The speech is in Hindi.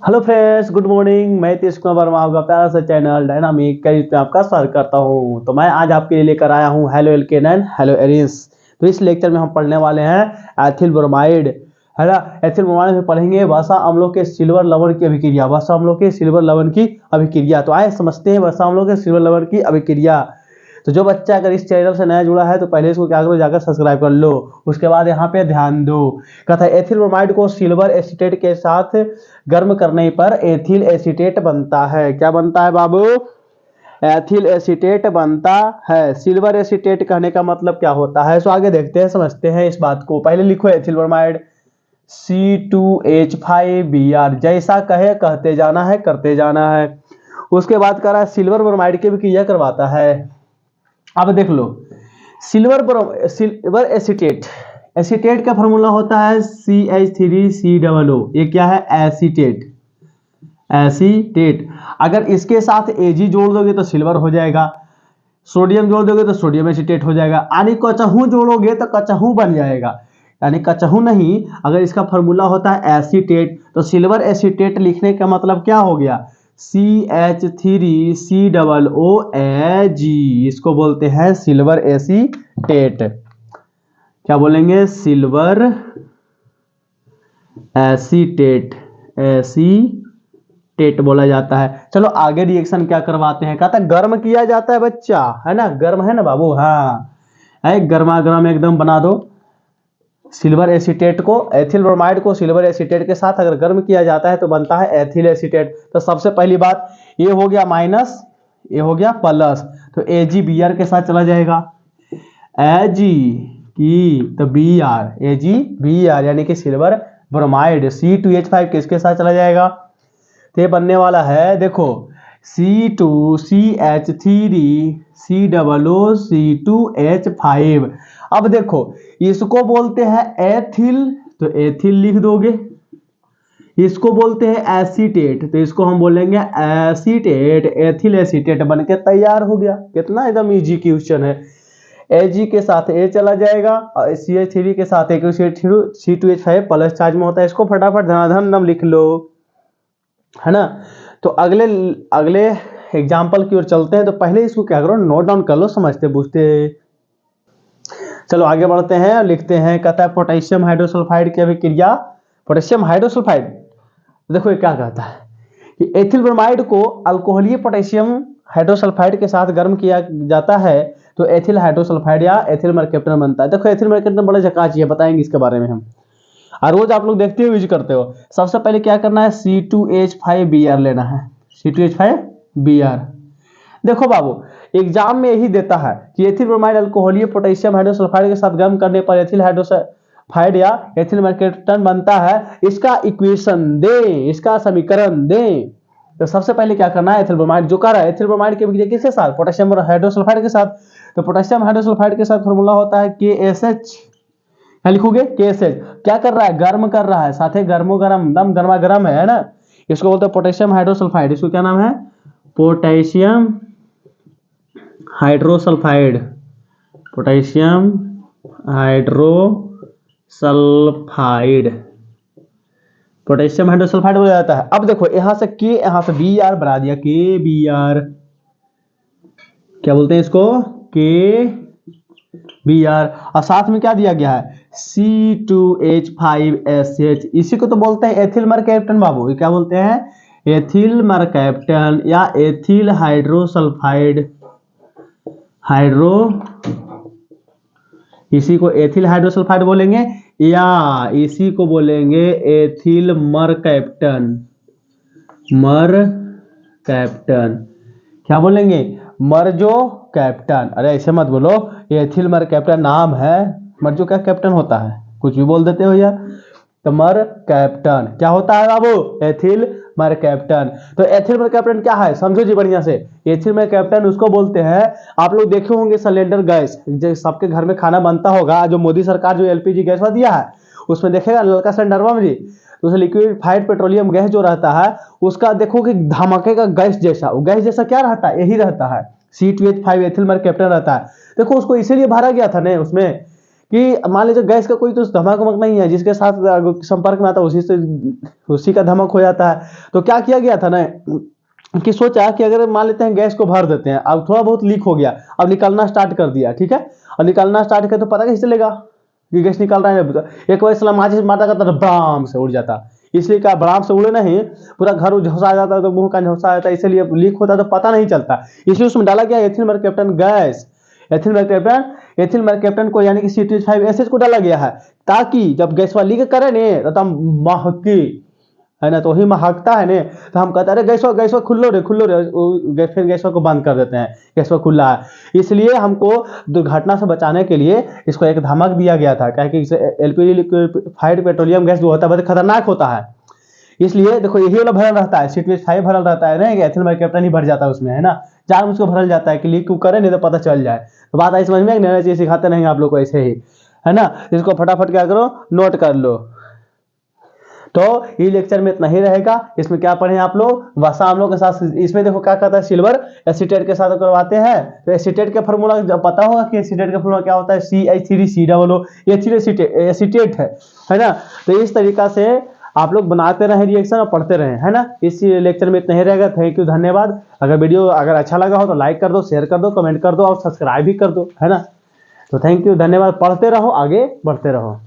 Hello friends, good morning. मैं तीस कुमार वर्मा, आपका प्यारा सा चैनल डायनामिक कैरियर पे आपका स्वागत करता हूं। तो मैं आज आपके लिए लेकर आया हूं हेलो एल्केन, हेलो एरिस। तो इस लेक्चर में हम पढ़ने वाले हैं एथिल ब्रोमाइड, है ना। एथिल ब्रोमाइड में पढ़ेंगे वसा अम्लों के सिल्वर लवण की अभिक्रिया, वसा अम्लों के सिल्वर लवण की अभिक्रिया। तो आइए समझते हैं वसा अम्लों के सिल्वर लवण की अभिक्रिया। तो जो बच्चा अगर इस चैनल से नया जुड़ा है तो पहले इसको क्या करो, जाकर सब्सक्राइब कर लो। उसके बाद यहाँ पे ध्यान दो, कहता है एथिल ब्रोमाइड को सिल्वर एसीटेट के साथ गर्म करने पर एथिल एसीटेट बनता है। क्या बनता है बाबू? एथिल एसीटेट बनता है। सिल्वर एसीटेट कहने का मतलब क्या होता है, सो आगे देखते हैं, समझते हैं इस बात को। पहले लिखो एथिल ब्रोमाइड C2H5Br, जैसा कहे कहते जाना है, करते जाना है। उसके बाद कह रहा है सिल्वर ब्रोमाइड की विक्रिया करवाता है। अब देख लो, सिल्वर एसीटेट, एसीटेट का फॉर्मूला होता है CH3COO। ये क्या है? Acetate, acetate. अगर इसके साथ Ag जोड़ दोगे तो सिल्वर हो जाएगा, सोडियम जोड़ दोगे तो सोडियम एसीटेट हो जाएगा, यानी कचहू जोड़ोगे तो कचहू बन जाएगा। यानी कचहू नहीं, अगर इसका फॉर्मूला होता है एसीटेट तो सिल्वर एसीटेट लिखने का मतलब क्या हो गया? CH3COOAg, इसको बोलते हैं सिल्वर एसीटेट। क्या बोलेंगे? सिल्वर एसीटेट, एसीटेट बोला जाता है। चलो आगे रिएक्शन क्या करवाते हैं, कहता है गर्म किया जाता है बच्चा, है ना। गर्म है ना बाबू? हाँ है, गर्मा गर्म एकदम बना दो। सिल्वर एसीटेट को, एथिल ब्रोमाइड को सिल्वर एसीटेट के साथ अगर गर्म किया जाता है तो बनता है एथिल एसीटेट। तो सबसे पहली बात ये हो गया माइनस, ये हो गया प्लस, तो AgBr के साथ चला जाएगा। Ag की तो Br, AgBr यानी कि सिल्वर ब्रोमाइड। C2H5 किसके साथ चला जाएगा? तो ये बनने वाला है, देखो C2CH3COOC2H5। अब देखो इसको बोलते हैं एथिल, तो एथिल लिख दोगे। इसको बोलते हैं एसीटेट, तो इसको हम बोलेंगे एसीटेट, एथिल एसीटेट बनके तैयार हो गया। कितना एकदम इजी क्वेश्चन है। Ag के साथ A चला जाएगा और CH3 के साथ C2H5 प्लस चार्ज में होता है। इसको फटाफट धनाधन लिख लो, है ना। तो अगले एग्जाम्पल की ओर चलते हैं। तो पहले इसको क्या करो, नोट डाउन कर लो, समझते बूझते। चलो आगे बढ़ते हैं, लिखते हैं। कहता है पोटेशियम हाइड्रोसल्फाइड की अभिक्रिया, पोटेशियम हाइड्रोसल्फाइड। देखो ये क्या कहता है कि एथिल ब्रोमाइड को अल्कोहलीय पोटेशियम हाइड्रोसल्फाइड के साथ गर्म किया जाता है तो एथिल हाइड्रोसल्फाइड या एथिल मरकैप्टन बनता है। देखो एथिल मरकैप्टन बड़ा झकास है, बताएंगे इसके बारे में हम, और रोज आप लोग देखते हो, यूज करते हो। सबसे पहले क्या करना है, C2H5Br लेना है, C2H5Br। देखो बाबू एग्जाम में यही देता है कि एथिल ब्रोमाइड अल्कोहलीय पोटेशियम हाइड्रोसल्फाइड के साथ गर्म करने पर एथिल हाइड्रोसल्फाइड या एथिल मरकैप्टन बनता है। इसका इक्वेशन दे, इसका समीकरण दे। तो सबसे पहले क्या करना है, एथिल ब्रोमाइड जो कर रहा है, एथिल ब्रोमाइड की अभिक्रिया किसके साथ? पोटेशियम हाइड्रोसल्फाइड के साथ। तो पोटेशियम हाइड्रोसल्फाइड के साथ फॉर्मूला होता है KSH। क्या लिखोगे? KSH। क्या कर रहा है? गर्म कर रहा है, साथ ही गर्मो गर्म, दम गर्मा गर्म है ना। इसको बोलते हैं पोटेशियम हाइड्रोसल्फाइड। इसको क्या नाम है? Potassium hydrosulphide, potassium hydrosulphide, potassium hydrosulphide बोला जाता है। अब देखो यहां से के, यहां से Br बना दिया, KBr। क्या बोलते हैं इसको? KBr। और साथ में क्या दिया गया है? C2H5SH। इसी को तो बोलते हैं एथिल मरकैप्टन बाबू। ये क्या बोलते हैं? एथिल मरकैप्टन या एथिल हाइड्रोसल्फाइड, इसी को एथिल हाइड्रोसल्फाइड बोलेंगे या इसी को बोलेंगे एथिल मरकैप्टन। मरकैप्टन क्या बोलेंगे? मर्जो कैप्टन। अरे ऐसे मत बोलो, एथिल मरकैप्टन नाम है, मर्जो क्या कैप्टन होता है, कुछ भी बोल देते हो यार। तो मरकैप्टन क्या होता है बाबू? Ethyl mercaptan. तो एथिल मरकैप्टन क्या है, समझो जी बढ़िया से। एथिल मरकैप्टन उसको बोलते हैं, आप लोग देखे होंगे सिलेंडर गैस, जो सबके घर में खाना बनता होगा, जो मोदी सरकार जो LPG गैस दिया है उसमें देखेगा लड़का सिलेंडरवा में जी, तो उसे लिक्विफाइड पेट्रोलियम गैस जो रहता है उसका देखो कि धमाके का गैस जैसा, वो गैस जैसा क्या रहता है? यही रहता है, C2H5 एथिल मरकैप्टन रहता है। देखो उसको इसीलिए भरा गया था ना उसमें कि मान लीजिए गैस का कोई तो धमक वमक नहीं है, जिसके साथ संपर्क में आता है उसी का धमक हो जाता है। तो क्या किया गया था ना कि सोचा कि अगर मान लेते हैं गैस को भर देते हैं, अब थोड़ा बहुत लीक हो गया, अब निकलना स्टार्ट कर दिया, ठीक है, और निकलना स्टार्ट किया तो पता कैसे चलेगा कि गैस निकल रहा है। एक बार सलाम माचिस मारता करता तो ब्राम से उड़ जाता, इसलिए क्या ब्राम से उड़े नहीं, पूरा घर झुसा जाता है, तो मुंह का झुसा जाता है, इसलिए लीक होता है तो पता नहीं चलता। इसलिए उसमें डाला गया ethyl mercaptan gas, ethyl mercaptan को यानी कि C2H5 को डाला गया है, ताकि जब गैस वाला लीक करे ने तो हम महकी है ना, तो वही महकता है ने, तो हम कहते हैं अरे गैसवा खुल्लो रे फिर गैसवा को बंद कर देते हैं, गैसवा खुला है। इसलिए हमको दुर्घटना से बचाने के लिए इसको एक धमक दिया गया था, क्या कि LPG लिक्विफाइड पेट्रोलियम गैस जो होता है बहुत खतरनाक होता है। इसलिए देखो यही वाला भरल रहता है, C2H5 भरल रहता है ना, एथिल मरकैप्टन ही भर जाता है उसमें, है ना, जान उसको भरल जाता है कि लीक करे नहीं तो पता चल जाए। तो बात आई समझ में, नहीं चीज सिखाते नहीं आप लोग को ऐसे ही, है ना। इसको फटाफट क्या करो, नोट कर लो। तो ये लेक्चर में इतना ही रहेगा। इसमें क्या पढ़े आप लोग, वसा अम्लों के साथ, इसमें देखो क्या कहता है, सिल्वर एसीटेट के साथ करवाते हैं। तो एसीटेट का फॉर्मूला जब पता होगा कि एसीटेट का फॉर्मूला क्या होता है, CH3COO, ये एसीटेट है ना। तो इस तरीका से आप लोग बनाते रहे रिएक्शन और पढ़ते रहे, है ना। इस लेक्चर में इतना ही रहेगा। थैंक यू, धन्यवाद। अगर वीडियो अगर अच्छा लगा हो तो लाइक कर दो, शेयर कर दो, कमेंट कर दो और सब्सक्राइब भी कर दो, है ना। तो थैंक यू, धन्यवाद। पढ़ते रहो, आगे बढ़ते रहो।